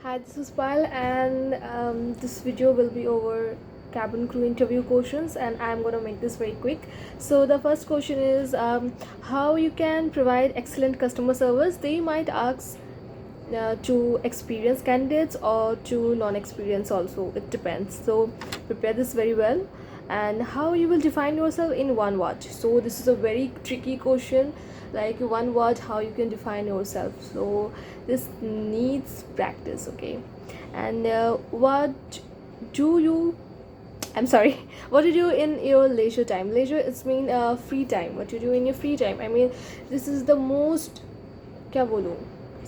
Hi, this is Pal, and this video will be over cabin crew interview questions, and I'm gonna make this very quick. So the first question is how you can provide excellent customer service. They might ask to experienced candidates or to non-experienced also. It depends. So prepare this very well. And how you will define yourself in one word. So this is a very tricky question, like one word how you can define yourself. So this needs practice, okay? And what do you I'm sorry. What do you do in your leisure time? Leisure, it's mean free time. What you do in your free time? I mean, this is the most, क्या बोलूँ,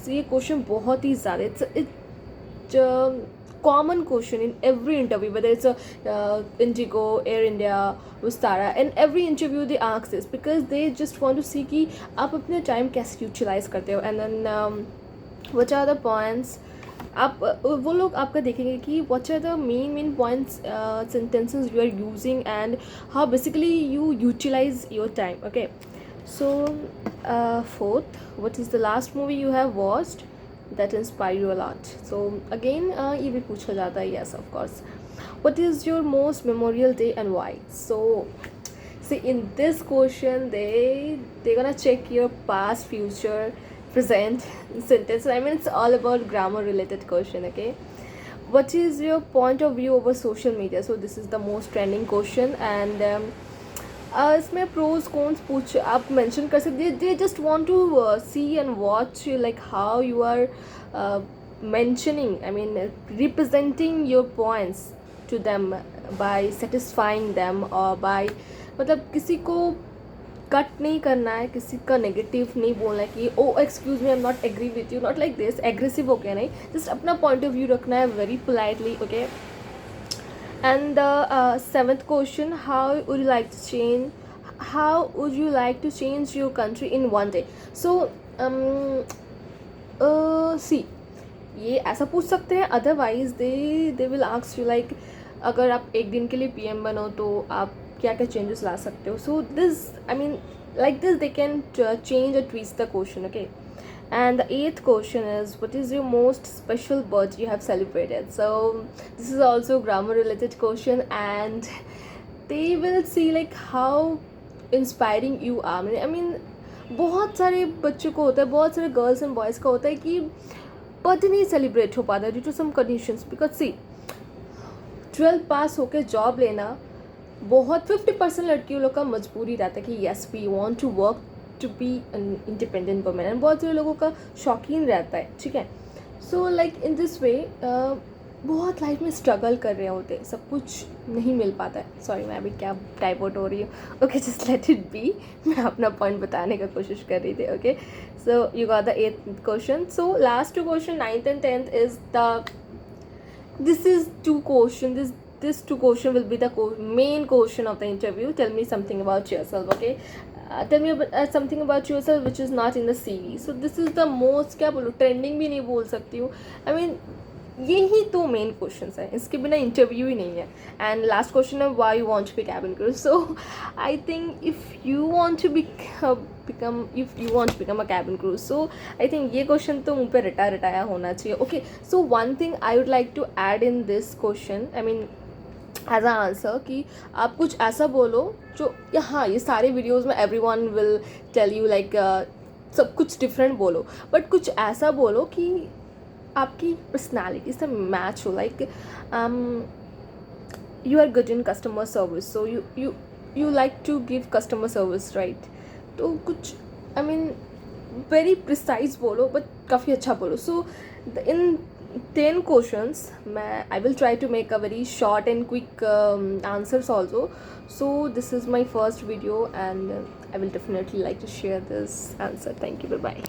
so ये question बहुत ही ज़्यादा it's common question in every interview, whether it's a Indigo, Air India, Vistara, and every interview they ask this because they just want to see कि आप अपने time कैसे utilize करते हो, and then what are the points आप वो लोग आपका देखेंगे कि what are the main points sentences you are using and how basically you utilize your time. Okay, so fourth, what is the last movie you have watched that inspired you a lot? So again ये भी पूछा जाता है. Yes, of course. What is your most memorable day and why? So see, in this question they're gonna check your past, future, present sentence. I mean, it's all about grammar related question. Okay, what is your point of view over social media? So this is the most trending question, and इसमें pros cons पूछ आप mention कर सकते हैं. They just want to see and watch like how you are mentioning, I mean, representing your points to them by satisfying them or by मतलब किसी को cut नहीं करना है, किसी का नेगेटिव नहीं बोलना है कि oh excuse me I am not agree with you, not like this aggressive होके नहीं, जस्ट अपना पॉइंट ऑफ व्यू रखना है very politely. Okay, and the seventh question, how would you like to change your country in one day? So see, ये ऐसा पूछ सकते हैं. Otherwise they will ask you like अगर आप एक दिन के लिए पीएम बनो तो आप क्या क्या चेंजेस ला सकते हो. So this, I mean, like this they can change or twist the question. Okay, and the eighth question is, what is your most special birthday you have celebrated? So this is also grammar related question, and they will see like how inspiring you are. I mean, बहुत सारे बच्चों को होता है, बहुत सारे girls and boys का होता है कि बर्थडे नहीं सेलिब्रेट हो पाता due to some conditions. Because see, 12th pass होकर जॉब लेना बहुत 50% लड़कियों लोग का मजबूरी रहता है कि yes we want to work to be an independent women, and बहुत सारे लोगों का शौकीन रहता है. ठीक है, so like in this way बहुत लाइफ में स्ट्रगल कर रहे होते हैं, सब कुछ नहीं मिल पाता है. सॉरी, मैं अभी क्या टाइप आउट हो रही हूँ. Okay, just let it be. मैं अपना पॉइंट बताने का कोशिश कर रही थी. Okay, so you got the 8th question. So last 2 question, 9th and 10th, is this is 2 question. This 2 question will be the main question of the interview. Tell me something about yourself. Okay, tell me about, something about yourself which is not in the CV. So this is the most, क्या बोलूँ, trending भी नहीं बोल सकती हूँ. I mean, यही 2 main questions हैं, इसके बिना इंटरव्यू ही नहीं है. एंड लास्ट क्वेश्चन है, why you want to be cabin crew. So I think if you want to become a cabin crew, so I think ये क्वेश्चन तो मुँह पे रटाया होना चाहिए. Okay, so one thing I would like to add in this question, I mean as a answer, कि आप कुछ ऐसा बोलो जो, हाँ, ये सारे वीडियोज़ में everyone will tell you like सब कुछ डिफरेंट बोलो, बट कुछ ऐसा बोलो कि आपकी पर्सनैलिटी से मैच हो. Like you are good in customer service, so you like to give customer service, right? तो कुछ, आई मीन, वेरी प्रिसाइज बोलो बट काफ़ी अच्छा बोलो. सो इन 10 questions, I will try to make a very short and quick answers also. So this is my first video, and I will definitely like to share this answer. Thank you. Bye bye.